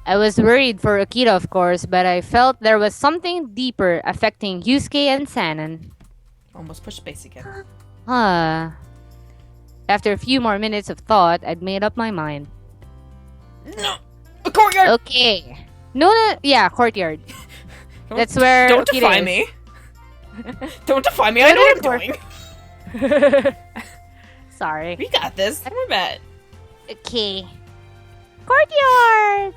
I was worried for Okita, of course, but I felt there was something deeper affecting Yusuke and Sanan. Almost push space again. Huh. After a few more minutes of thought, I'd made up my mind. No! A courtyard! Okay. Yeah, courtyard. That's where Don't Okita defy is. me. Don't defy me, I know what I'm doing. Sorry. We got this. We're bad. Okay. Courtyard!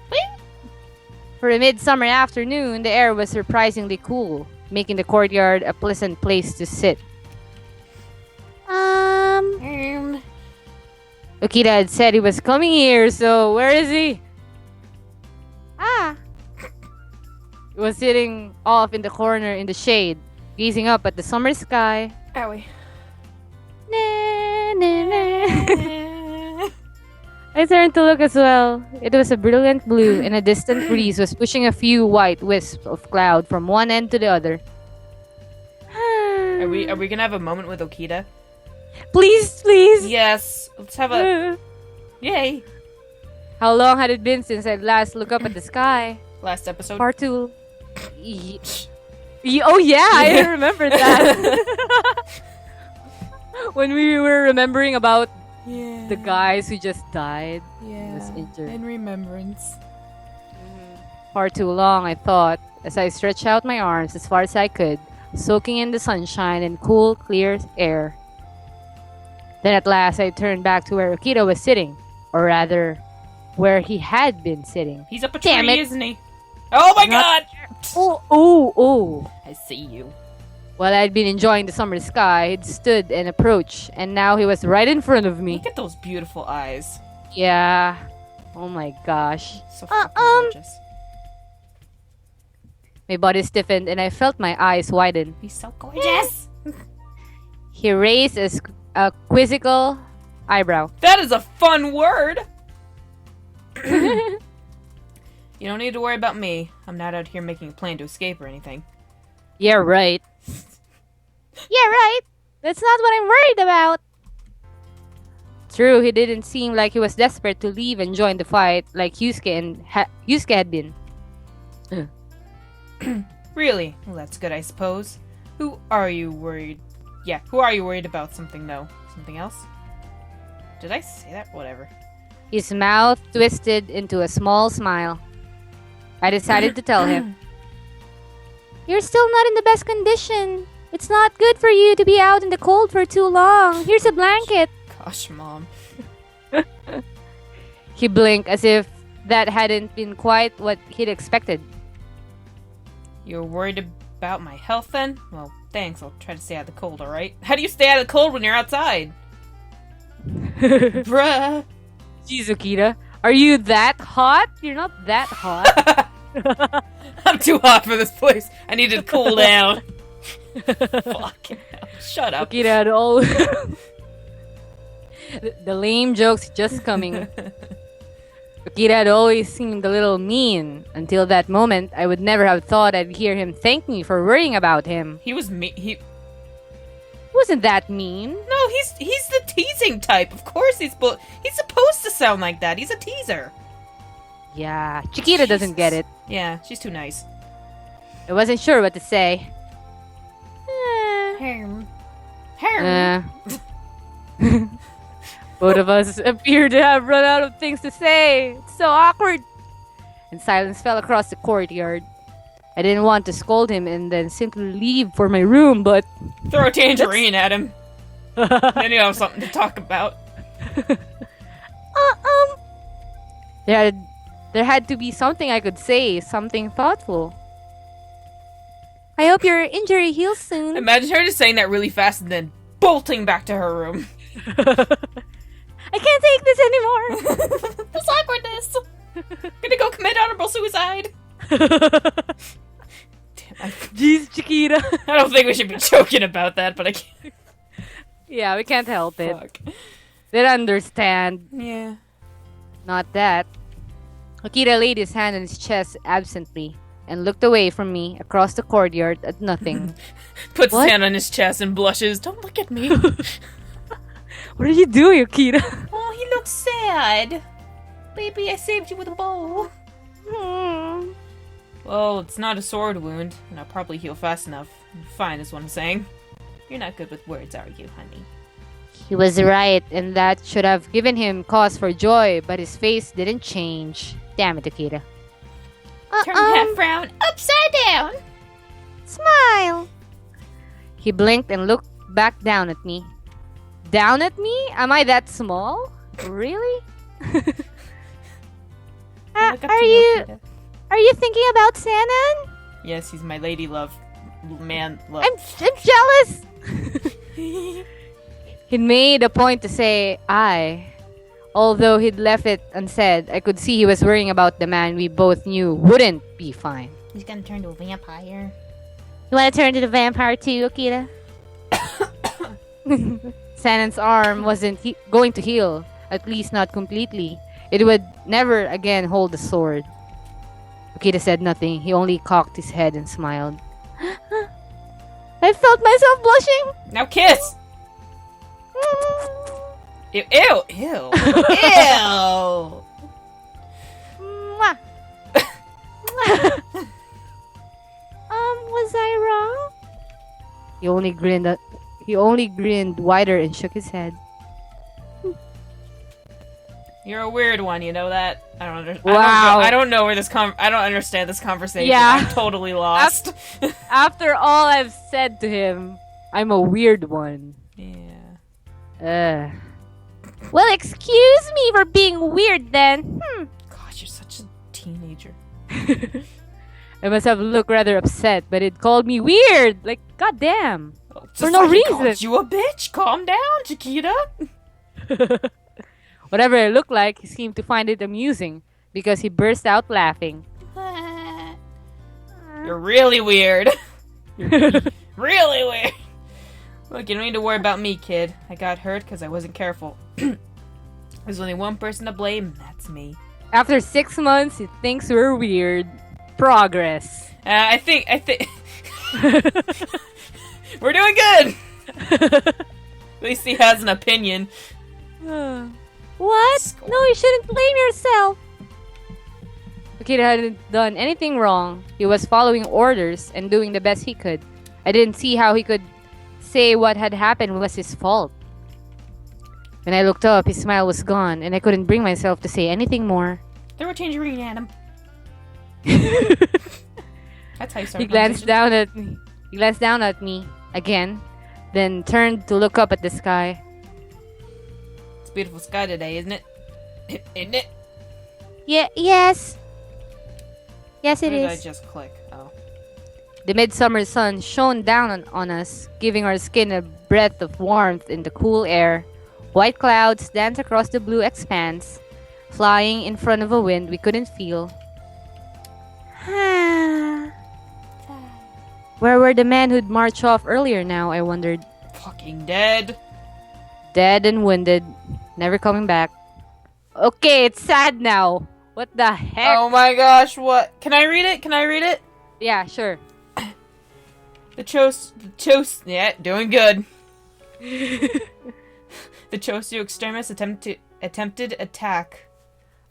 For a midsummer afternoon, the air was surprisingly cool, making the courtyard a pleasant place to sit. Okita had said he was coming here, so where is he? He was sitting off in the corner in the shade, gazing up at the summer sky. Owie. Na, na, na. I turned to look as well. It was a brilliant blue, and a distant breeze was pushing a few white wisps of cloud from one end to the other. Are we gonna have a moment with Okita? Please, please! Yes. Let's have a... Yay. How long had it been since I'd last looked up at the sky? Last episode. Part 2. Oh yeah, I remember that. When we were remembering about the guys who just died. Was injured. In remembrance. Far too long, I thought, as I stretched out my arms as far as I could, soaking in the sunshine and cool, clear air. Then at last, I turned back to where Okita was sitting, or rather, where he had been sitting. He's up a Damn tree, it. isn't he? Oh my god! Oh. I see you. While I'd been enjoying the summer sky, he'd stood and approached, and now he was right in front of me. Look at those beautiful eyes. Yeah. Oh my gosh. So fucking gorgeous. My body stiffened, and I felt my eyes widen. He's so gorgeous. He raised a quizzical eyebrow. That is a fun word. You don't need to worry about me. I'm not out here making a plan to escape or anything. Yeah, right. Yeah, right. That's not what I'm worried about. True, he didn't seem like he was desperate to leave and join the fight like Yusuke had been. Really? Well, that's good, I suppose. Who are you worried? Yeah, who are you worried about? Something, though. Something else? Did I say that? Whatever. His mouth twisted into a small smile. I decided to tell him. You're still not in the best condition. It's not good for you to be out in the cold for too long. Here's a blanket. Gosh, Mom. He blinked as if that hadn't been quite what he'd expected. You're worried about my health, then? Well, thanks. I'll try to stay out of the cold, alright? How do you stay out of the cold when you're outside? Bruh. Jeez, Okita. Are you that hot? You're not that hot. I'm too hot for this place. I need to cool down. Fucking hell. Shut up. Okita had all... the lame jokes just coming. Okita had always seemed a little mean. Until that moment, I would never have thought I'd hear him thank me for worrying about him. He was he Wasn't that mean? No, he's the teasing type. Of course he's supposed to sound like that. He's a teaser. Yeah, Chiquita doesn't get it. Yeah, she's too nice. I wasn't sure what to say. Both of us appeared to have run out of things to say. It's so awkward. And silence fell across the courtyard. I didn't want to scold him and then simply leave for my room, but... Throw a tangerine at him. Then you have something to talk about. There had to be something I could say, something thoughtful. I hope your injury heals soon. Imagine her just saying that really fast and then bolting back to her room. I can't take this anymore. This awkwardness. Gonna go commit honorable suicide. Damn, Jeez, Chiquita. I don't think we should be joking about that, but I can't. Yeah, we can't help it. Fuck. They understand. Yeah. Not that. Okita laid his hand on his chest absently and looked away from me across the courtyard at nothing. Puts What? his hand on his chest and blushes. Don't look at me. What are you doing, Okita? Oh, he looks sad. Baby, I saved you with a bow. Hmm. Well, it's not a sword wound, and I'll probably heal fast enough. Fine is what I'm saying. You're not good with words, are you, honey? He was right, and that should have given him cause for joy, but his face didn't change. Damn it, Okita. Turn that frown upside down! Smile! He blinked and looked back down at me. Down at me? Am I that small? Really? Look up Are to you Okita. are you thinking about Sanan? Yes, he's my lady love. Man love. I'm jealous! He made a point to say I. Although he'd left it unsaid, I could see he was worrying about the man we both knew wouldn't be fine. He's gonna turn to a vampire. You want to turn to the vampire too, Okita? Sanan's arm wasn't going to heal, at least not completely. It would never again hold the sword. Okita said nothing. He only cocked his head and smiled. I felt myself blushing. Now kiss! Ew, ew, ew, ew! Mwah. Was I wrong? He only grinned wider and shook his head. You're a weird one, you know that? I don't understand. Wow. I don't know where this I don't understand this conversation. Yeah. I'm totally lost. After all I've said to him, I'm a weird one. Yeah. Well, excuse me for being weird then. Gosh, you're such a teenager. I must have looked rather upset, but it called me weird. Like, goddamn. Oh, For no like he reason. called you a bitch. Calm down, Chiquita. Whatever it looked like, he seemed to find it amusing because he burst out laughing. You're really weird. You're really weird. Look, you don't need to worry about me, kid. I got hurt because I wasn't careful. There's only one person to blame, and that's me. After 6 months, he thinks we're weird. Progress. I think we're doing good. At least he has an opinion. What? Score. No, you shouldn't blame yourself. Okita hadn't done anything wrong. He was following orders and doing the best he could. I didn't see how he could say what had happened was his fault. When I looked up, his smile was gone, and I couldn't bring myself to say anything more. Throw a tangerine at him. That's how you start. He glanced down at me. He glanced down at me again, then turned to look up at the sky. It's a beautiful sky today, isn't it? Isn't it? Yes. Yes, it Or did I is. just click? Oh. The midsummer sun shone down on us, giving our skin a breath of warmth in the cool air. White clouds danced across the blue expanse, flying in front of a wind we couldn't feel. Where were the men who'd marched off earlier now, I wondered. Fucking dead. Dead and winded, never coming back. Okay, it's sad now. What the heck? Oh my gosh, what? Can I read it? Can I read it? Yeah, sure. Yeah, doing good. The Chosu extremists attempted attack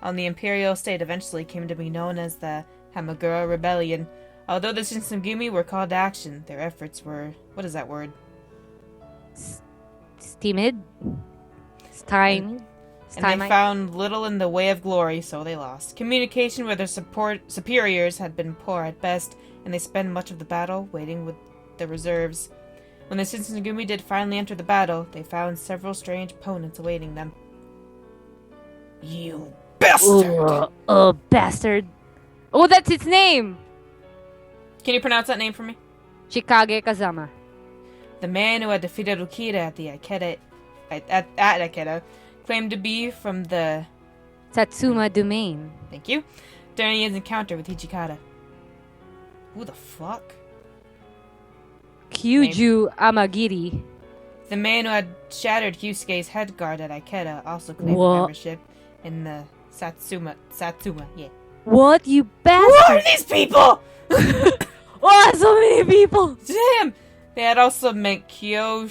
on the imperial state eventually came to be known as the Hamagura Rebellion. Although the Shinsengumi were called to action, their efforts were... what is that word? It's timid. It's tiny. And they found little in the way of glory, so they lost. Communication with their superiors had been poor at best, and they spent much of the battle waiting with the reserves. When the Shinsengumi did finally enter the battle, they found several strange opponents awaiting them. You bastard! Oh, bastard. Oh, that's its name! Can you pronounce that name for me? Chikage Kazama. The man who had defeated Okita at the Akeda, at Akeda claimed to be from the... Satsuma Domain. Thank you. During his encounter with Hijikata. Who the fuck? Kyuju Amagiri. The man who had shattered Hyusuke's head guard at Ikeda also claimed What? membership in the Satsuma, yeah. What, you Who bastard? are these people? Oh, so many people! Damn! They had also met Shiranui.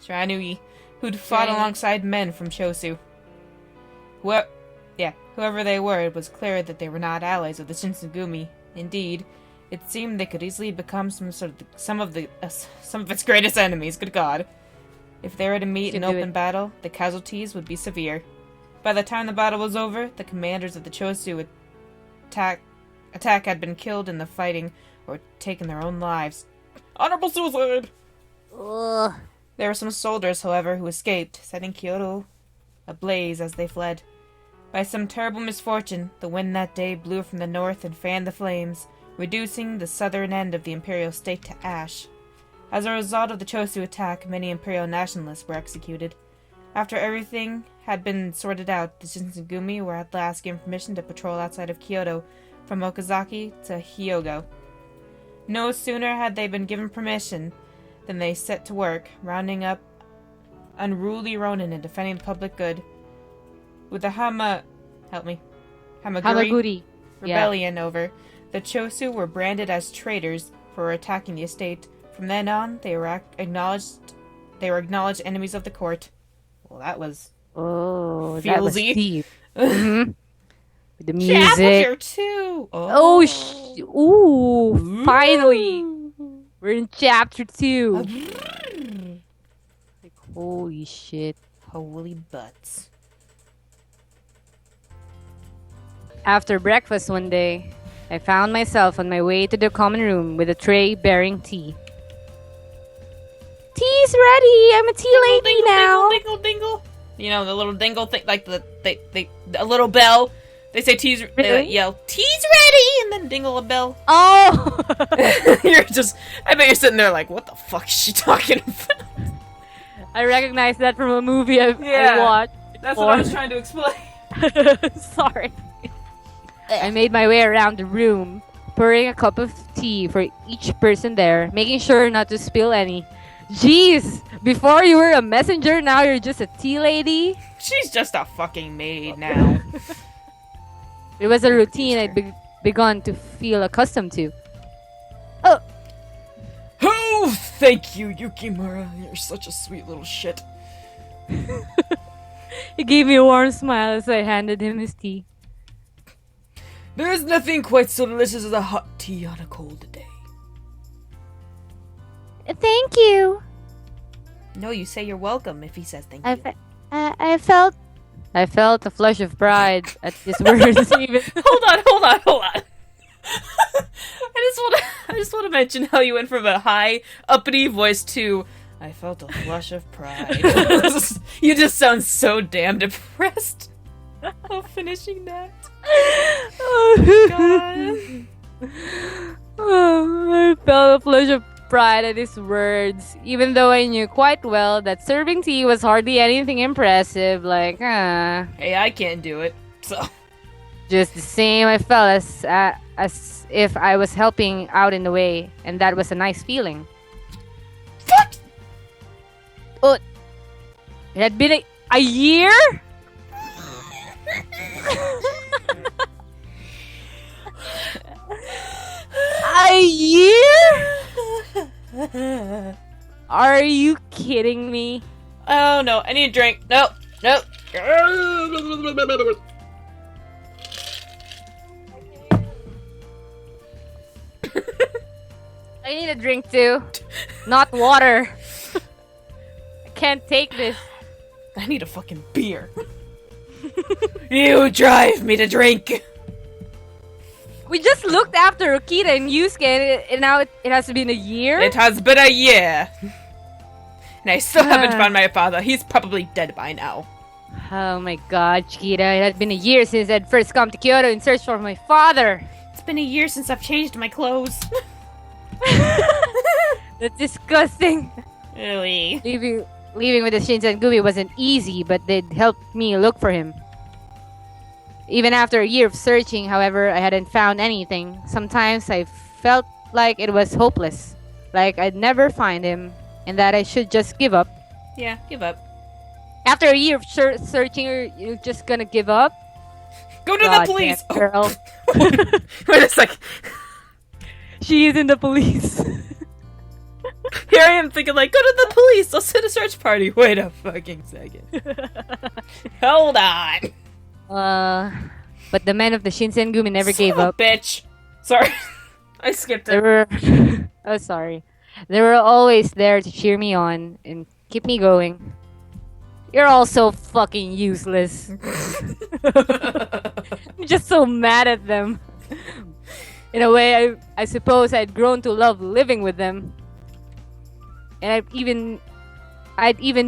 Shiranui, who'd fought alongside men from Chosu. Whoever they were, it was clear that they were not allies of the Shinsengumi. Indeed, it seemed they could easily become some of its greatest enemies. Good God! If they were to meet in open battle, the casualties would be severe. By the time the battle was over, the commanders of the Chosu attack had been killed in the fighting or taken their own lives. Honorable suicide! Ugh. There were some soldiers, however, who escaped, setting Kyoto ablaze as they fled. By some terrible misfortune, the wind that day blew from the north and fanned the flames, reducing the southern end of the imperial state to ash. As a result of the Chosu attack, many imperial nationalists were executed. After everything had been sorted out, the Shinsengumi were at last given permission to patrol outside of Kyoto, from Okazaki to Hyogo. No sooner had they been given permission than they set to work, rounding up unruly ronin and defending the public good. With the Hamaguri rebellion over, the Chosu were branded as traitors for attacking the estate. From then on, they were acknowledged enemies of the court. Well, that was that was deep. Mm-hmm. With the music. Chapter 2! Ooh, finally! We're in chapter 2. Like, holy shit. Holy butts. After breakfast one day, I found myself on my way to the common room with a tray bearing tea. Tea's ready! I'm a tea lady dingle, now! Dingle, dingle, dingle! You know, the little dingle thing, like a little bell. They say tea's, really? They like yell, tea's ready! And then dingle a bell. Oh! I bet you're sitting there like, what the fuck is she talking about? I recognize that from a movie I watched. That's what I was trying to explain. Sorry. I made my way around the room, pouring a cup of tea for each person there, making sure not to spill any. Jeez, before you were a messenger, now you're just a tea lady? She's just a fucking maid now. It was a routine I'd begun to feel accustomed to. Oh, thank you, Yukimura. You're such a sweet little shit. He gave me a warm smile as I handed him his tea. There is nothing quite so delicious as a hot tea on a cold day. Thank you. No, you say you're welcome if he says thank you. I felt a flush of pride at his words. Even. Hold on. I just want to mention how you went from a high, uppity voice to I felt a flush of pride. You just sound so damn depressed. Finishing that. Oh God. I felt a flush of pride at his words, even though I knew quite well that serving tea was hardly anything impressive. Like, Hey, I can't do it, so. Just the same, I felt as if I was helping out in a way, and that was a nice feeling. What? Oh, it had been a year? A year? Are you kidding me? Oh no, I need a drink. No. I need a drink too. Not water. I can't take this. I need a fucking beer. You drive me to drink. We just looked after Okita and Yusuke, and now it has been a year? It has been a year. And I still haven't found my father. He's probably dead by now. Oh my god, Chiquita. It has been a year since I'd first come to Kyoto in search for my father. It's been a year since I've changed my clothes. That's disgusting. Really? Leaving with the Shinsengumi wasn't easy, but they'd helped me look for him. Even after a year of searching, however, I hadn't found anything. Sometimes I felt like it was hopeless. Like I'd never find him, and that I should just give up. Yeah, give up. After a year of searching, you're just gonna give up? Go to the police! Damn, girl. Wait a sec. She is in the police. Here I am thinking like, go to the police, let's hit a search party. Wait a fucking second. Hold on. But the men of the Shinsengumi never Son gave of a up. bitch. Sorry. I skipped They it. were oh sorry. They were always there to cheer me on and keep me going. You're all so fucking useless. I'm just so mad at them. In a way, I suppose I'd grown to love living with them. And I'd even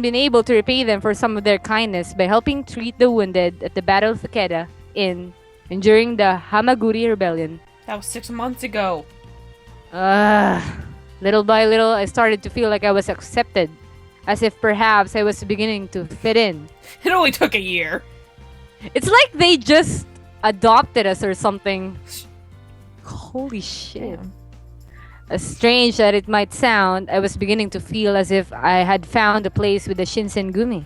been able to repay them for some of their kindness by helping treat the wounded at the Battle of Okita and during the Hamaguri Rebellion. That was 6 months ago. Little by little, I started to feel like I was accepted, as if perhaps I was beginning to fit in. It only took a year. It's like they just adopted us or something. Holy shit. Damn. As strange that it might sound, I was beginning to feel as if I had found a place with the Shinsengumi.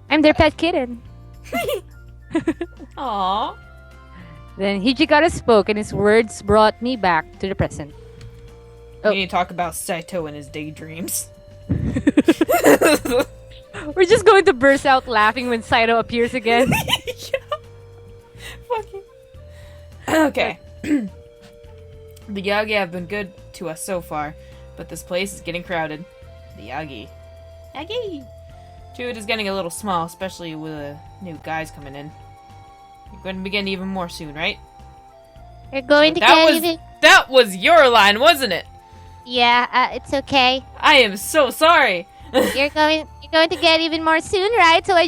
I'm their pet kitten. Aww. Then Hijikata spoke and his words brought me back to the present. We need to talk about Saito and his daydreams. We're just going to burst out laughing when Saito appears again. Yeah. Fucking. Okay. The Yagi have been good to us so far, but this place is getting crowded. The Yagi. Yagi! Food is getting a little small, especially with new guys coming in. You're going to be getting even more soon, right? You're going to That get was even... that was your line, wasn't it? Yeah, it's okay. I am so sorry. You're going to get even more soon, right? So I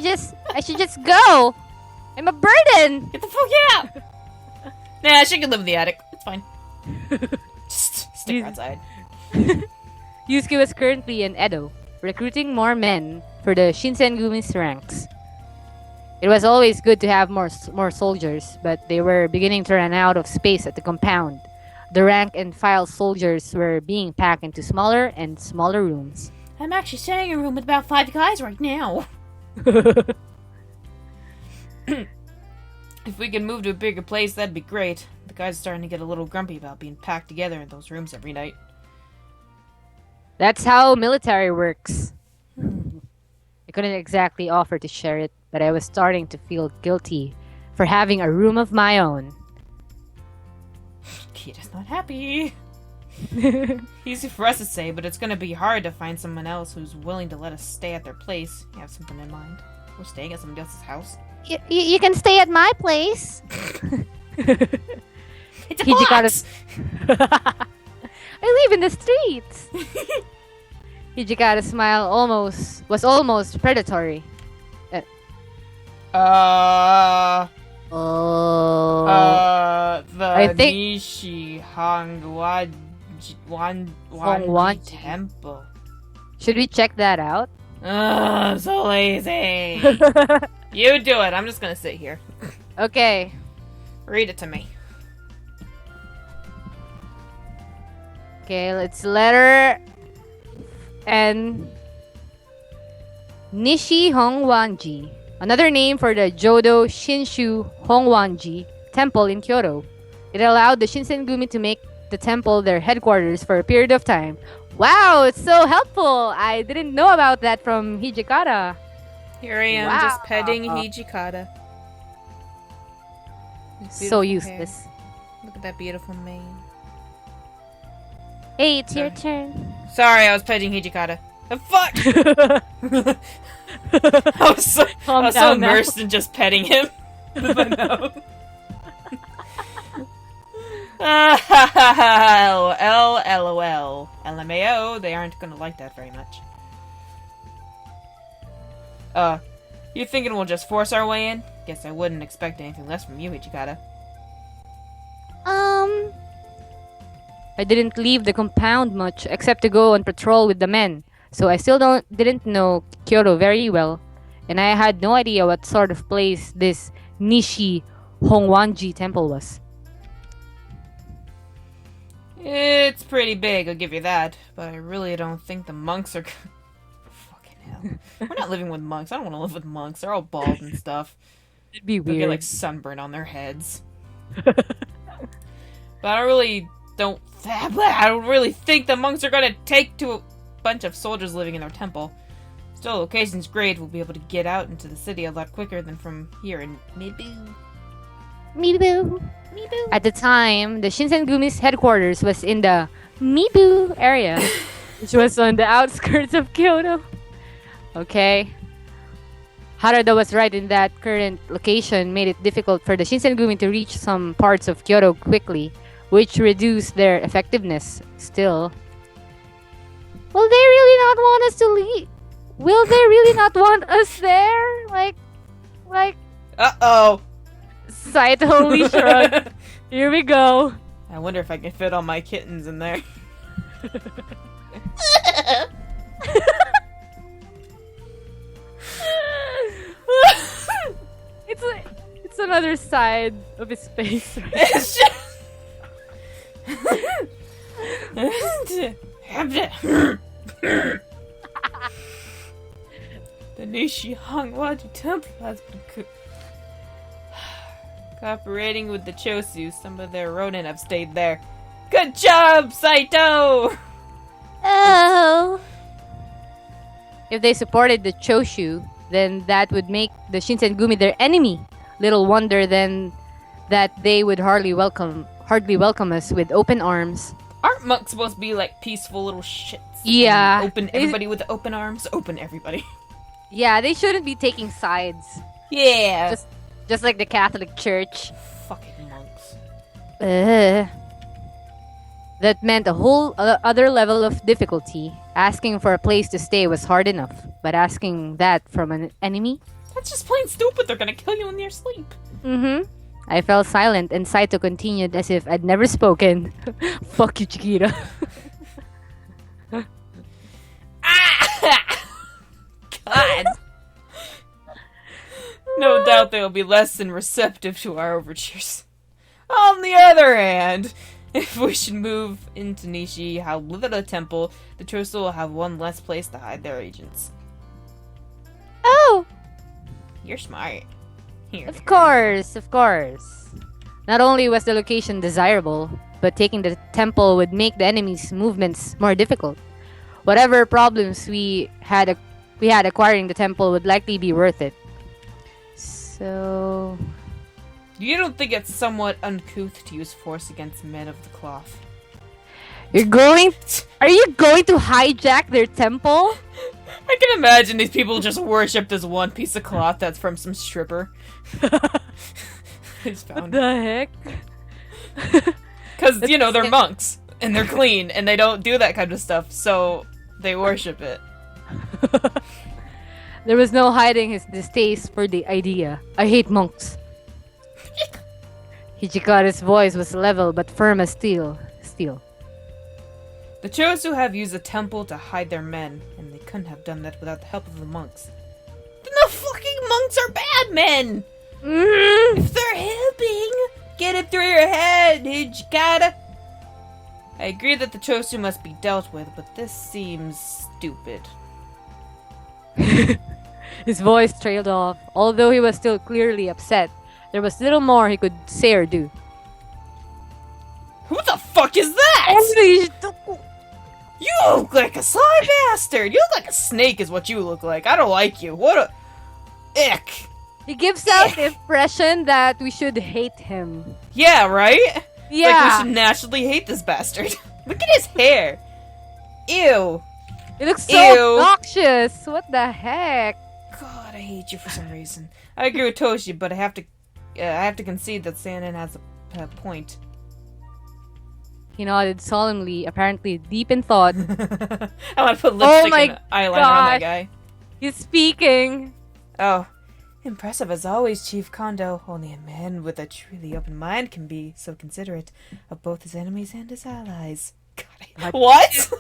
should just go. I'm a burden. Get the fuck out! Nah, she can live in the attic. It's fine. Just stick her outside. Yusuke was currently in Edo, recruiting more men for the Shinsengumi's ranks. It was always good to have more soldiers, but they were beginning to run out of space at the compound. The rank and file soldiers were being packed into smaller and smaller rooms. I'm actually sharing a room with about 5 guys right now. If we can move to a bigger place, that'd be great. The guys are starting to get a little grumpy about being packed together in those rooms every night. That's how military works. I couldn't exactly offer to share it, but I was starting to feel guilty for having a room of my own. Kita's not happy. Easy for us to say, but it's gonna be hard to find someone else who's willing to let us stay at their place. You have something in mind? We're staying at somebody else's house? You can stay at my place. It's a box! I live in the streets. Hijikata's smile was almost predatory. Oh. The I think- Nishi Hongwanji Hongwanji. Temple. Should we check that out? I'm so lazy. You do it. I'm just gonna sit here. Okay. Read it to me. Okay, let's letter N. Nishi Hongwanji. Another name for the Jodo Shinshu Hongwanji Temple in Kyoto. It allowed the Shinsengumi to make the temple their headquarters for a period of time. Wow, it's so helpful! I didn't know about that from Hijikata. Here I am, Wow. just petting Hijikata. So Beautiful hair. useless. Look at that beautiful mane. Hey, it's your turn. Sorry, I was petting Hijikata. The fuck! I was so, Calm I was so down now. immersed in just petting him. With my mouth. LOL, LOL. LMAO, they aren't gonna like that very much. You thinking we'll just force our way in? Guess I wouldn't expect anything less from you, Hijikata. I didn't leave the compound much except to go on patrol with the men, so I still didn't know Kyoto very well, and I had no idea what sort of place this Nishi Hongwanji temple was. It's pretty big, I'll give you that, but I really don't think the monks are fucking hell. We're not living with monks. I don't want to live with monks. They're all bald and stuff. It'd be They'll weird. get like sunburn on their heads. But I don't really think the monks are gonna take to a bunch of soldiers living in their temple. It's Still, location's great. We'll be able to get out into the city a lot quicker than from here in Mibu. Mibu. Mibu. At the time, the Shinsengumi's headquarters was in the Mibu area, which was on the outskirts of Kyoto. Okay. Harada was right in that current location made it difficult for the Shinsengumi to reach some parts of Kyoto quickly, which reduced their effectiveness. Still, Will they really not want us to leave? Will they really not want us there? Like, Uh-oh. Saito only shrugged. Here we go. I wonder if I can fit all my kittens in there. It's another side of his face. It's just... The Nishi Hangwaji Temple has been cooperating with the Chosu. Some of their ronin have stayed there. Good job, Saito! oh. If they supported the Choshu, then that would make the Shinsengumi their enemy. Little wonder then that they would hardly welcome us with open arms. Aren't monks supposed to be like peaceful little shits? Yeah. And open everybody with open arms? Open everybody. Yeah, they shouldn't be taking sides. Yeah. Just like the Catholic Church. Fucking monks. That meant a whole other level of difficulty. Asking for a place to stay was hard enough, but asking that from an enemy? That's just plain stupid. They're gonna kill you in your sleep. Mm-hmm. I fell silent and Saito continued as if I'd never spoken. Fuck you, Chiquita. God. No doubt they will be less than receptive to our overtures. On the other hand, if we should move into Nishi, how little a temple, the Chosu will have one less place to hide their agents. Oh. You're smart. Here. Of course. Not only was the location desirable, but taking the temple would make the enemy's movements more difficult. Whatever problems we had acquiring the temple would likely be worth it. So... You don't think it's somewhat uncouth to use force against men of the cloth? Are you going to hijack their temple? I can imagine these people just worship this one piece of cloth that's from some stripper. It's What found. the heck? Because, you know, they're monks, and they're clean, and they don't do that kind of stuff, so they worship it. There was no hiding his distaste for the idea. I hate monks. Hijikata's voice was level but firm as steel. The Chosu have used the temple to hide their men, and they couldn't have done that without the help of the monks. Then the fucking monks are bad men! If they're helping, get it through your head, Hijikata! I agree that the Chosu must be dealt with, but this seems stupid. His voice trailed off. Although he was still clearly upset, there was little more he could say or do. Who the fuck is that? You look like a sly bastard! You look like a snake is what you look like. I don't like you. What a... Ick! He gives out the impression that we should hate him. Yeah, right? Yeah. Like we should naturally hate this bastard. Look at his hair. Ew. It looks so Ew. obnoxious. What the heck? God, I hate you for some reason. I agree with Toshi, but I have to concede that Sanin has a point. He nodded solemnly, apparently deep in thought. I want to put lipstick my and eyeliner on that gosh. guy. He's speaking. Oh. Impressive as always, Chief Kondo. Only a man with a truly open mind can be so considerate of both his enemies and his allies. God, what?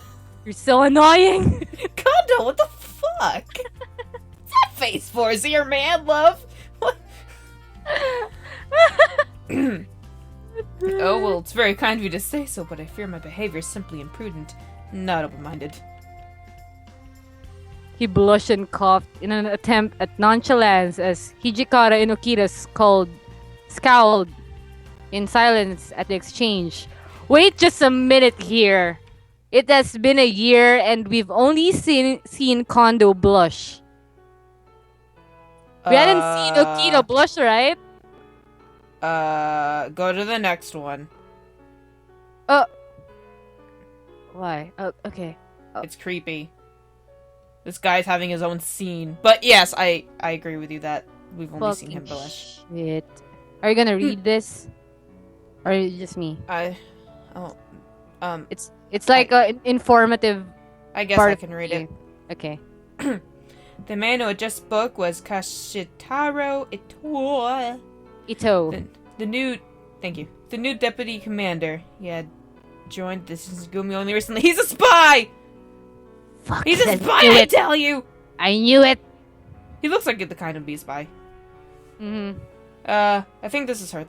You're so annoying. Kondo, what the fuck? What's that face for? Is he your man, love? What? Oh, well, it's very kind of you to say so, but I fear my behavior is simply imprudent, not open-minded. He blushed and coughed in an attempt at nonchalance as Hijikata and Okita scowled in silence at the exchange. Wait just a minute here. It has been a year and we've only seen Kondo blush. We hadn't seen Okita blush, right? Go to the next one. Why? Oh, okay. It's creepy. This guy's having his own scene. But yes, I agree with you that we've only seen him blush. Shit. Are you gonna read this? Or is it just me? It's like an informative I guess part I can read it. Okay. The man who had just spoke was Kashitaro Ito. the new deputy commander. He had joined the Shinsengumi only recently. He's a spy! Fuck. He's a spy, I tell you! I knew it. He looks like the kind of be spy. Mm-hmm. I think this is her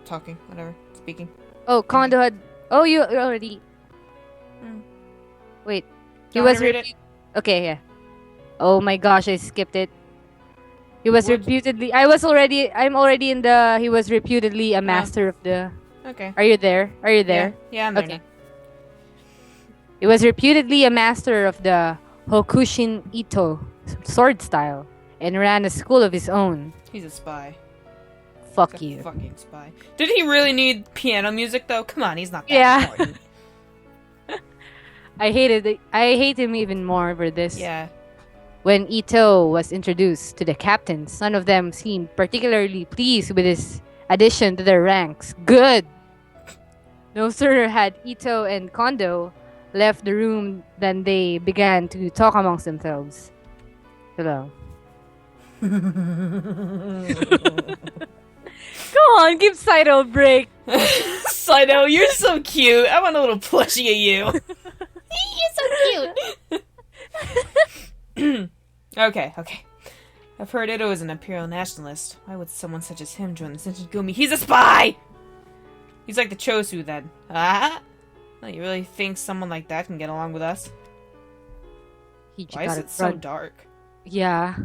talking, whatever, speaking. Oh, Kondo had. Oh, you already. Wait. He You want was to read it? Okay, yeah. Oh my gosh, I skipped it. He was reputedly. I'm already in the. He was reputedly a master of the. Okay. Are you there? Are you there? Yeah, I'm there. Okay. He was reputedly a master of the Hokushin Ito sword style and ran a school of his own. He's a spy. Fuck He's a you. fucking spy. Did he really need piano music though? Come on, he's not that important. I hate him even more for this. Yeah. When Ito was introduced to the captains, none of them seemed particularly pleased with his addition to their ranks. Good! No sooner had Ito and Kondo left the room than they began to talk amongst themselves. Hello. Come on, give Saito a break. Saito, you're so cute. I want a little plushie of you. You're so cute. Okay. I've heard Ito is an imperial nationalist. Why would someone such as him join the Shinsengumi? He's a spy! He's like the Chosu then. Ah? No, you really think someone like that can get along with us? Why is it so dark? Yeah.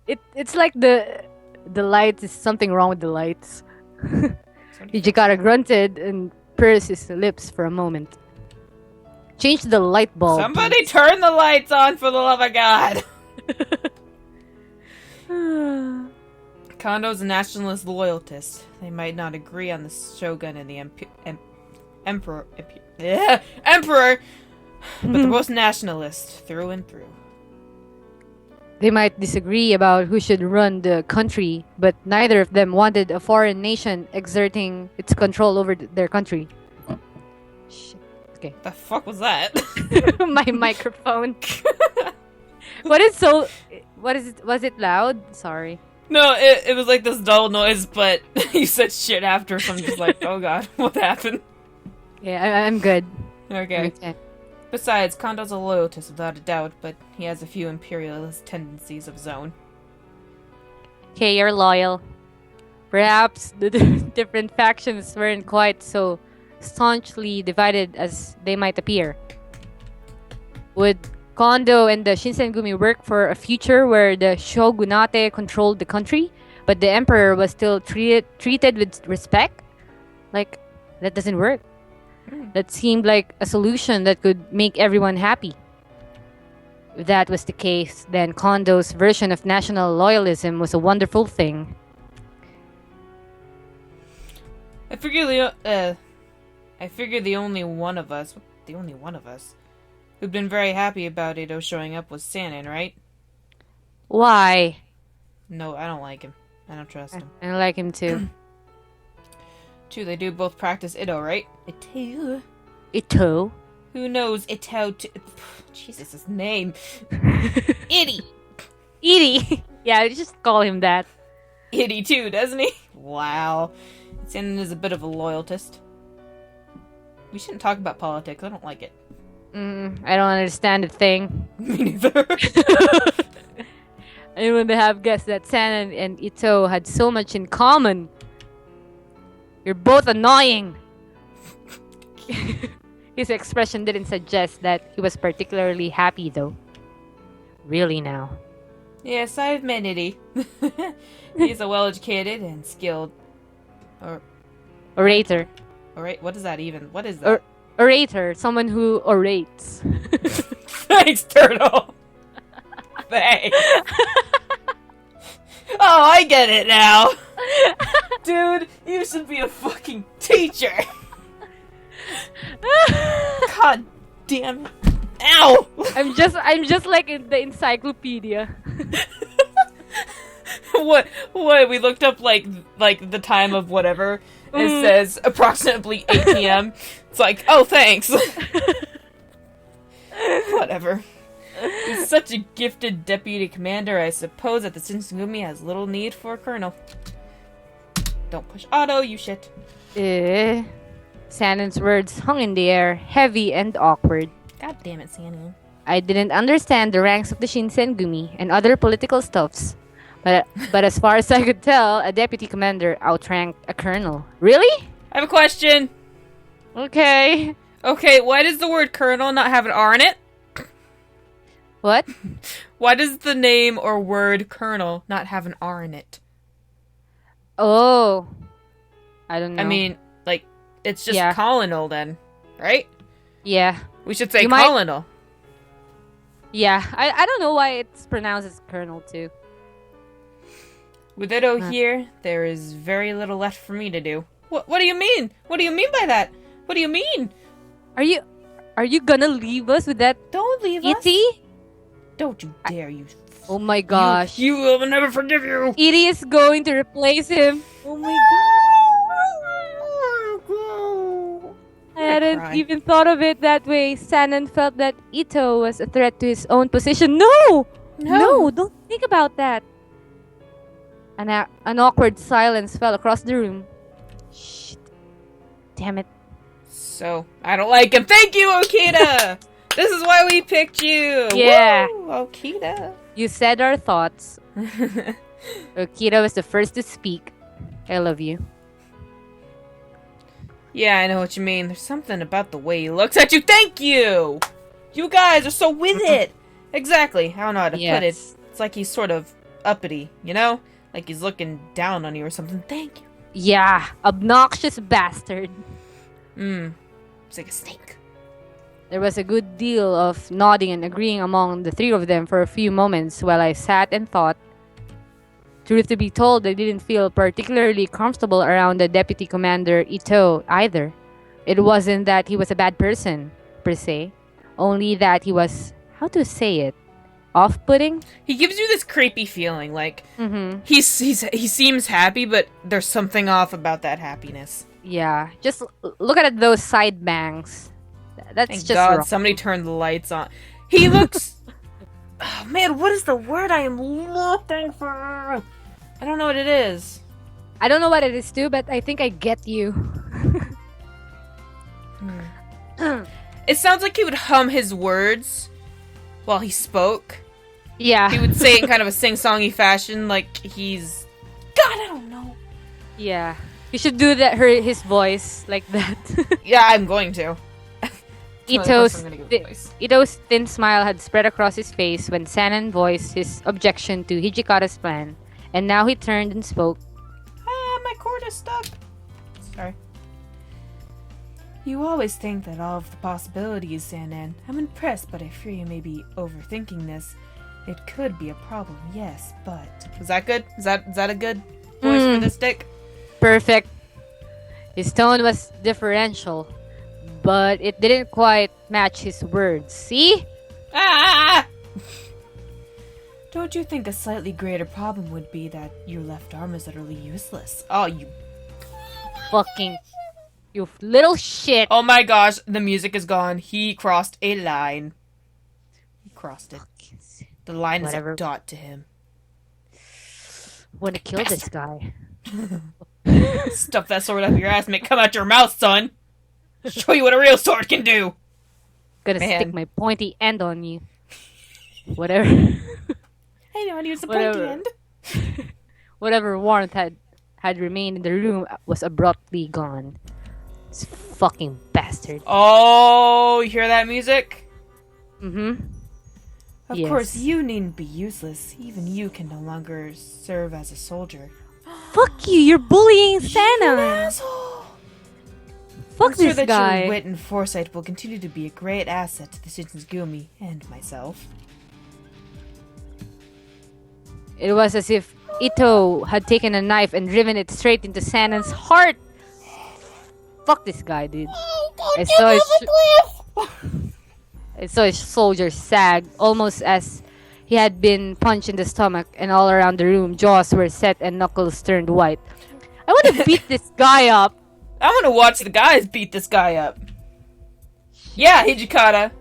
It's like the lights is something wrong with the lights. Hijikata grunted and pursed his lips for a moment. Change the light bulb. Somebody turn the lights on for the love of God! Kondo's a nationalist loyalist. They might not agree on the shogun and the emperor, but they're both nationalists through and through. They might disagree about who should run the country, but neither of them wanted a foreign nation exerting its control over their country. Shit. Okay. The fuck was that? My microphone. What is it? Was it loud? Sorry. No, it was like this dull noise, but you said shit after, so I'm just like, oh god, what happened? Yeah, I'm good. Okay. Besides, Kondo's a loyalist without a doubt, but he has a few imperialist tendencies of his own. Okay, you're loyal. Perhaps the different factions weren't quite so staunchly divided as they might appear. Would Kondo and the Shinsengumi work for a future where the shogunate controlled the country, but the emperor was still treated with respect? Like, that doesn't work. That seemed like a solution that could make everyone happy. If that was the case, then Kondo's version of national loyalism was a wonderful thing. I figure the only one of us who'd been very happy about Ito showing up was Sanin, right? Why? No, I don't like him. I don't trust him. I like him too. True, they do both practice Ito, right? Ito? Ito? Who knows Ito Jesus, his name. Itty! Edie! Yeah, just call him that. Itty too, doesn't he? Wow. Sanin is a bit of a loyalist. We shouldn't talk about politics, I don't like it. I don't understand a thing. Me neither. I would have guessed that Sanin and Ito had so much in common. You're both annoying. His expression didn't suggest that he was particularly happy, though. Really now. Yes, I've met Itty. He's a well-educated and skilled... Orator. Alright, what is that even? What is that? Orator, someone who orates. Thanks, Turtle. Thanks. Oh, I get it now. Dude, you should be a fucking teacher. God damn it. Ow! I'm just like in the encyclopedia. What? We looked up like the time of whatever. It says approximately 8 p.m. It's like, oh, thanks. Whatever. He's such a gifted deputy commander, I suppose that the Shinsengumi has little need for a colonel. Don't push auto, you shit. Sanon's words hung in the air, heavy and awkward. God damn it, Sanon. I didn't understand the ranks of the Shinsengumi and other political stuffs. But as far as I could tell, a deputy commander outranked a colonel. Really? I have a question. Okay. Okay, why does the word colonel not have an R in it? What? Why does the name or word colonel not have an R in it? Oh. I don't know. I mean, like, it's just colonel then, right? Yeah. We should say You might- colonel. Yeah. I don't know why it's pronounced as colonel too. With Edo here, there is very little left for me to do. What do you mean? What do you mean by that? What do you mean? Are you gonna leave us with that Don't leave us. Itty? Don't you dare, you. Oh my gosh. You will never forgive you. Itty is going to replace him. Oh my god. I hadn't cry. even thought of it that way. Sanon felt that Ito was a threat to his own position. No! No, don't think about that. An awkward silence fell across the room. Shit. Damn it. So, I don't like him. Thank you, Okita! This is why we picked you! Yeah. Woo, Okita! You said our thoughts. Okita was the first to speak. I love you. Yeah, I know what you mean. There's something about the way he looks at you. Thank you! You guys are so with it! Exactly. I don't know how to put it. It's like he's sort of uppity, you know? Like he's looking down on you or something. Thank you. Yeah, obnoxious bastard. It's like a snake. There was a good deal of nodding and agreeing among the three of them for a few moments while I sat and thought. Truth to be told, I didn't feel particularly comfortable around the deputy commander Ito either. It wasn't that he was a bad person, per se. Only that he was, how to say it, off-putting? He gives you this creepy feeling, like he seems happy, but there's something off about that happiness. Yeah, just look at those side bangs. That's Thank just God wrong. somebody turned the lights on. He looks... Oh man, what is the word I am looking for? I don't know what it is. I don't know what it is too, but I think I get you. It sounds like he would hum his words while he spoke. Yeah. He would say it in kind of a sing-songy fashion, like he's... God, I don't know. Yeah. You should do that. His voice like that. Yeah, I'm going to. Ito's thin smile had spread across his face when Sanon voiced his objection to Hijikata's plan, and now he turned and spoke. Ah, my cord is stuck. Sorry. You always think that all of the possibilities, Sanan. I'm impressed, but I fear you may be overthinking this. It could be a problem, yes, but... Is that good? Is that a good voice for this dick? Perfect. His tone was differential, but it didn't quite match his words. See? Ah! Don't you think a slightly greater problem would be that your left arm is utterly useless? Oh, you... Fucking... You little shit. Oh my gosh, the music is gone. He crossed a line. He crossed it. The line is a dot to him. Wanna kill this guy. Stuff that sword up your ass, make it come out your mouth, son. Show you what a real sword can do. Gonna stick my pointy end on you. Whatever. I know, I need some pointy end. Whatever warmth had remained in the room was abruptly gone. This fucking bastard. Oh, you hear that music? Of Yes. course, you needn't be useless. Even you can no longer serve as a soldier. Fuck you! You're bullying Santa. Asshole! Fuck I'm sure this that guy. your wit and foresight will continue to be a great asset to the Shinsengumi and myself. It was as if Ito had taken a knife and driven it straight into Sanon's heart. Fuck this guy, dude. I saw his shoulders sag, almost as he had been punched in the stomach, and all around the room, jaws were set and knuckles turned white. I want to beat this guy up. I want to watch the guys beat this guy up. Yeah, Hijikata.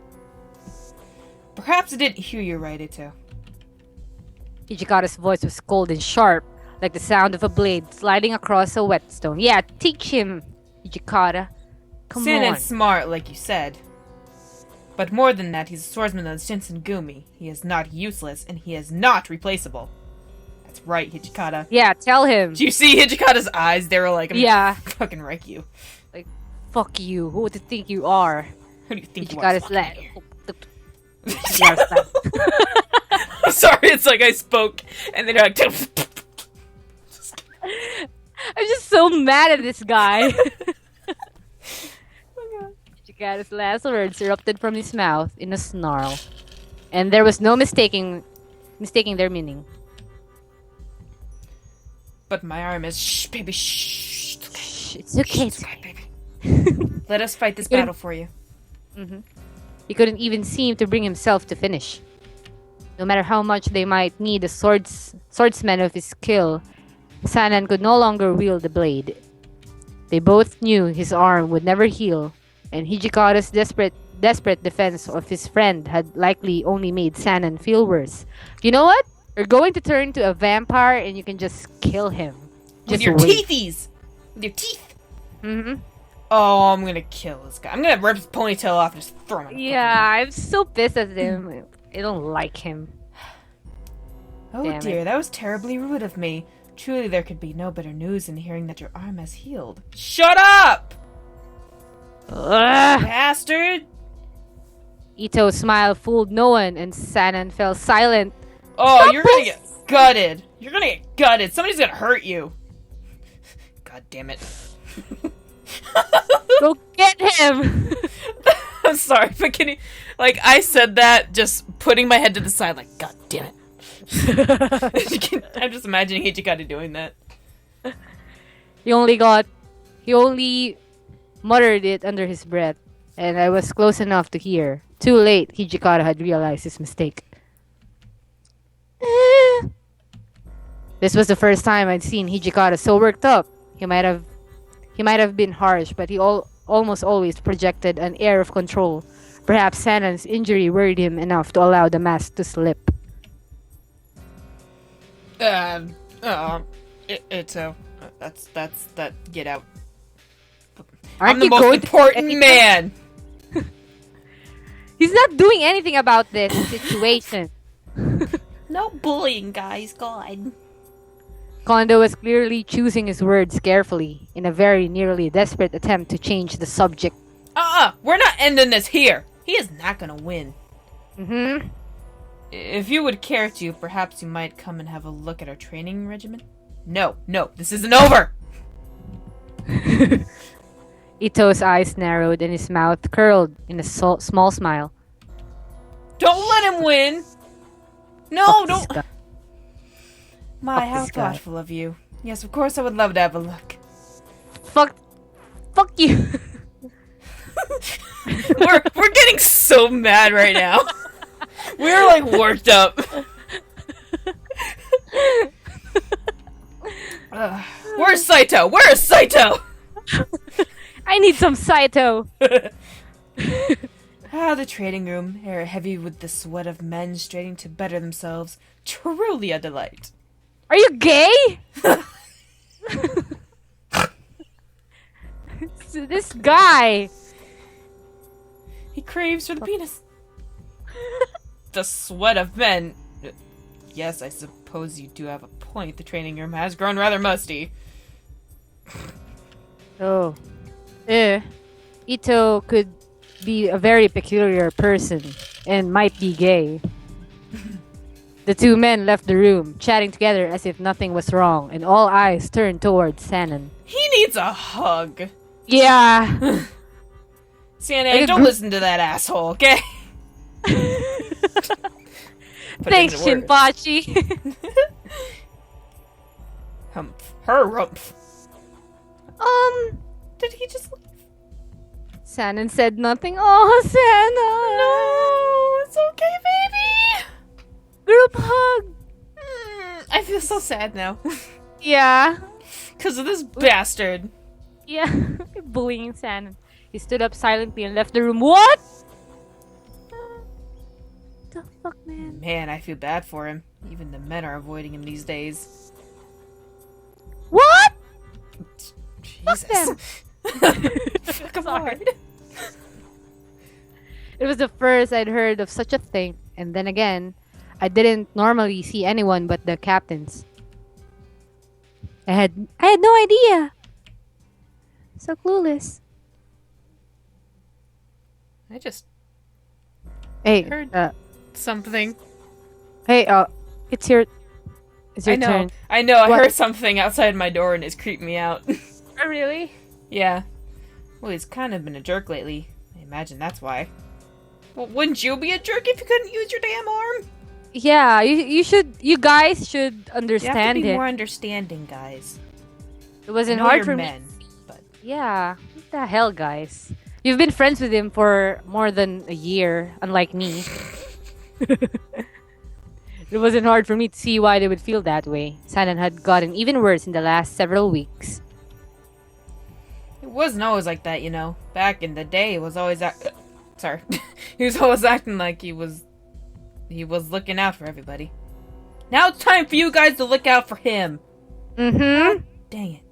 Perhaps I didn't hear you right, Ito. Hijikata's voice was cold and sharp, like the sound of a blade sliding across a whetstone. Yeah, teach him, Hijikata. Come on. Sanon's smart, like you said. But more than that, he's a swordsman of the Shinsengumi. He is not useless, and he is not replaceable. That's right, Hijikata. Yeah, tell him. Do you see Hijikata's eyes? They were like, I'm Yeah. gonna fucking wreck you. Like, fuck you. Who do you think you are? Who do you think you are? Hijikata's like... I'm sorry, it's like I spoke, and then you're like... I'm just so mad at this guy. Hijikata's last words erupted from his mouth in a snarl, and there was no mistaking their meaning. But my arm is... Shh, baby, shh. Shh, it's okay. It's okay, baby. Let us fight this battle for you. He couldn't even seem to bring himself to finish. No matter how much they might need a swordsman of his skill, Sanan could no longer wield the blade. They both knew his arm would never heal, and Hijikata's desperate defense of his friend had likely only made Sanan feel worse. You know what? You're going to turn to a vampire and you can just kill him. With Just your wait. teethies! With your teeth! Mm-hmm. Oh, I'm gonna kill this guy. I'm gonna rip his ponytail off and just throw him in the Yeah, I'm so pissed at him. I don't like him. Oh Damn dear, it. that was terribly rude of me. Truly, there could be no better news than hearing that your arm has healed. Shut up! Ugh. Bastard! Ito's smile fooled no one, and Sanan fell silent. Oh, Stop you're gonna this! get gutted! You're gonna get gutted! Somebody's gonna hurt you! God damn it. Go get him! I'm sorry, but can you... Like, I said that just putting my head to the side like, God damn it. I'm just imagining Hijikata doing that. He only muttered it under his breath, and I was close enough to hear. Too late, Hijikata had realized his mistake. This was the first time I'd seen Hijikata so worked up. He might have been harsh, but he almost always projected an air of control. Perhaps Sanan's injury worried him enough to allow the mask to slip. Get out. Aren't I'm the you most going to do important anything? man! He's not doing anything about this situation. No bullying, guys, God. Kondo was clearly choosing his words carefully in a very nearly desperate attempt to change the subject. We're not ending this here. He is not gonna win. Mm-hmm. If you would care to, perhaps you might come and have a look at our training regimen? No, this isn't over! Ito's eyes narrowed and his mouth curled in a small smile. Don't let him win! No, Fuck don't... this guy. My, Fuck how this guy. thoughtful of you. Yes, of course I would love to have a look. Fuck you. We're getting so mad right now. We're like worked up. Where's Saito? Where is Saito? I need some Saito. The trading room, air heavy with the sweat of men straining to better themselves. Truly a delight. Are you gay? This guy. He craves for the penis. The sweat of men. Yes, I suppose you do have a point. The training room has grown rather musty. Oh. Ito could be a very peculiar person and might be gay. The two men left the room, chatting together as if nothing was wrong, and all eyes turned towards Sanan. He needs a hug. Yeah. Santa, Like a don't group- listen to that asshole, okay? Put it Thanks, into words. Shinpachi. Humph. Her rumph. Did he just leave? Sanan said nothing. Oh, Sana. No, it's okay, baby. Group hug. I feel so sad now. Yeah. Because of this bastard. Yeah. Bullying Sanan. He stood up silently and left the room. What? The fuck, man? Man, I feel bad for him. Even the men are avoiding him these days. What? Jesus. them. Fuck 'em Sorry. hard. It was the first I'd heard of such a thing, and then again, I didn't normally see anyone but the captains. I had no idea. So clueless. I just Hey, Heard. something. hey, it's your I know. turn. I know. I What? heard something outside my door and it's creeped me out. Oh, really? Yeah. Well, he's kind of been a jerk lately. I imagine that's why. Well, wouldn't you be a jerk if you couldn't use your damn arm? Yeah, you guys should You have to understand be it. more understanding, guys. It I wasn't know hard you're for men, me. but Yeah, what the hell, guys? You've been friends with him for more than a year, unlike me. It wasn't hard for me to see why they would feel that way. Sanan had gotten even worse in the last several weeks. it wasn't always like that, you know. Back in the day, it was always sorry, he was always acting like he was looking out for everybody. Now it's time for you guys to look out for him. Mm-hmm. Dang it.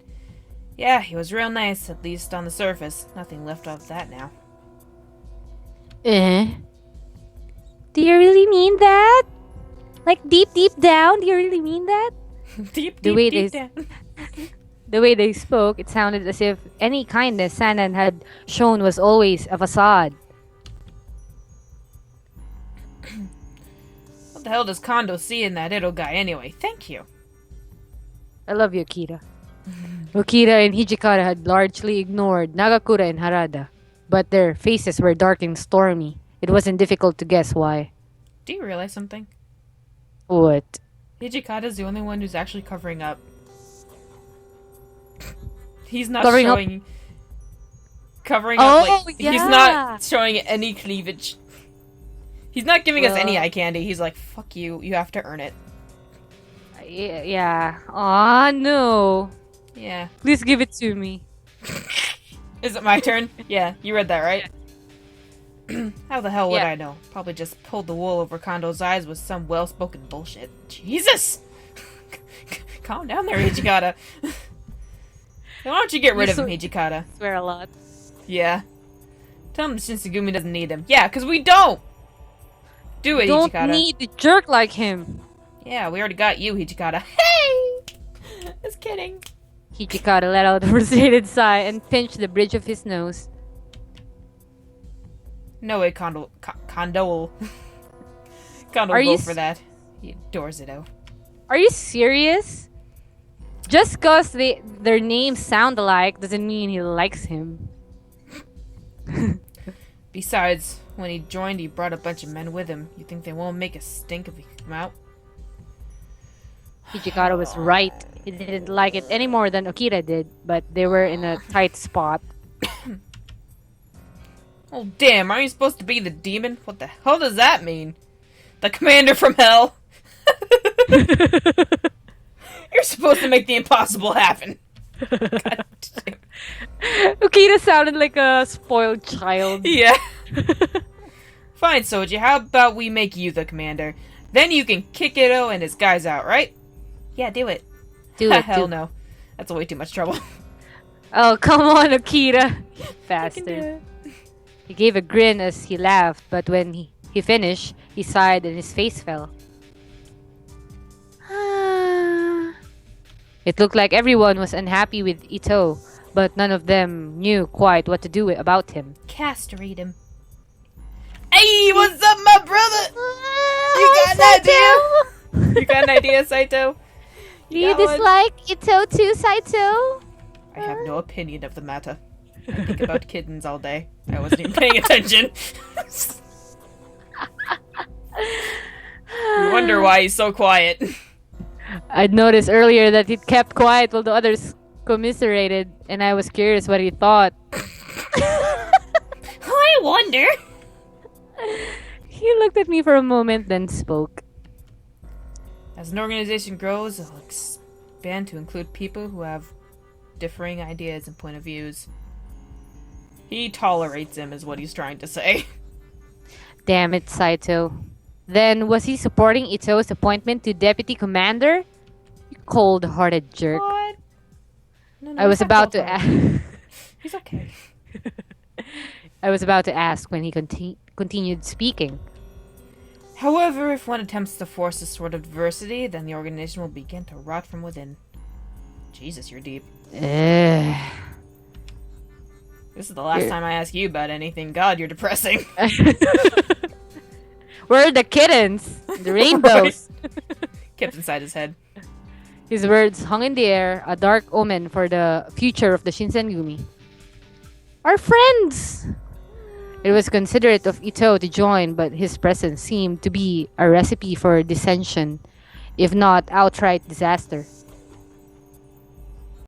Yeah, he was real nice, at least on the surface. Nothing left of that now. Do you really mean that? Like deep down, do you really mean that? deep, The way deep they- down. The way they spoke, it sounded as if any kindness Sanan had shown was always a facade. What the hell does Kondo see in that little guy anyway? Thank you. I love you, Okita. Okita and Hijikata had largely ignored Nagakura and Harada, but their faces were dark and stormy. It wasn't difficult to guess why. Do you realize something? What? Hijikata's the only one who's actually covering up. He's not Covering up? showing... Covering Oh, up, like... He's yeah. not showing any cleavage. He's not giving us any Well- eye candy. He's like, fuck you, you have to earn it. Yeah. Aw, no. Yeah. Please give it to me. Is it my turn? Yeah, you read that, right? How the hell would Yeah. I know? Probably just pulled the wool over Kondo's eyes with some well-spoken bullshit. Jesus! Calm down there, Hijikata. Why don't you get rid of him, Hijikata? Swear a lot. Yeah. Tell him Shinsegumi doesn't need him. Yeah, because we don't! Do it, Don't Hijikata. need a jerk like him. Yeah, we already got you, Hijikata. Hey! Just kidding. Hijikata let out a frustrated sigh and pinched the bridge of his nose. No way, Kondo will Kondo Are will you go s- for that. He adores it, oh. Are you serious? Just cause their names sound alike doesn't mean he likes him. Besides, when he joined, he brought a bunch of men with him. You think they won't make a stink if we kick him out? Hijikata was right. He didn't like it any more than Okita did, but they were in a tight spot. Oh, damn, aren't you supposed to be the demon? What the hell does that mean? The commander from hell? You're supposed to make the impossible happen. God damn. Okita sounded like a spoiled child. Yeah. Fine, Soji, how about we make you the commander? Then you can kick Ito and his guys out, right? Yeah, do it. Do it. Hell do- no. That's way too much trouble. Oh, come on, Okita. I can do Bastard. it. He gave a grin as he laughed, but when he finished, he sighed and his face fell. It looked like everyone was unhappy with Ito, but none of them knew quite what to do about him. Castrate him. Hey, what's up, my brother? You got an idea? You got an idea, Saito? Do you got one? dislike Ito too, Saito? I have no opinion of the matter. I think about kittens all day. I wasn't even paying attention. We wonder why he's so quiet. I'd noticed earlier that he kept quiet while the others commiserated, and I was curious what he thought. I wonder. He looked at me for a moment, then spoke. As an organization grows, it'll expand to include people who have differing ideas and point of views. He tolerates him, is what he's trying to say. Damn it, Saito. Then, was he supporting Ito's appointment to deputy commander? You cold-hearted jerk. What? No, I was he's not about to cold-hearted. ask. He's okay. I was about to ask when he continued speaking. However, if one attempts to force this sort of diversity, then the organization will begin to rot from within. Jesus, you're deep. Ugh. This is the last time I ask you about anything. God, you're depressing. Where are the kittens? The rainbows. Kept inside his head. His words hung in the air, a dark omen for the future of the Shinsengumi. Our friends! It was considerate of Ito to join, but his presence seemed to be a recipe for dissension, if not outright disaster.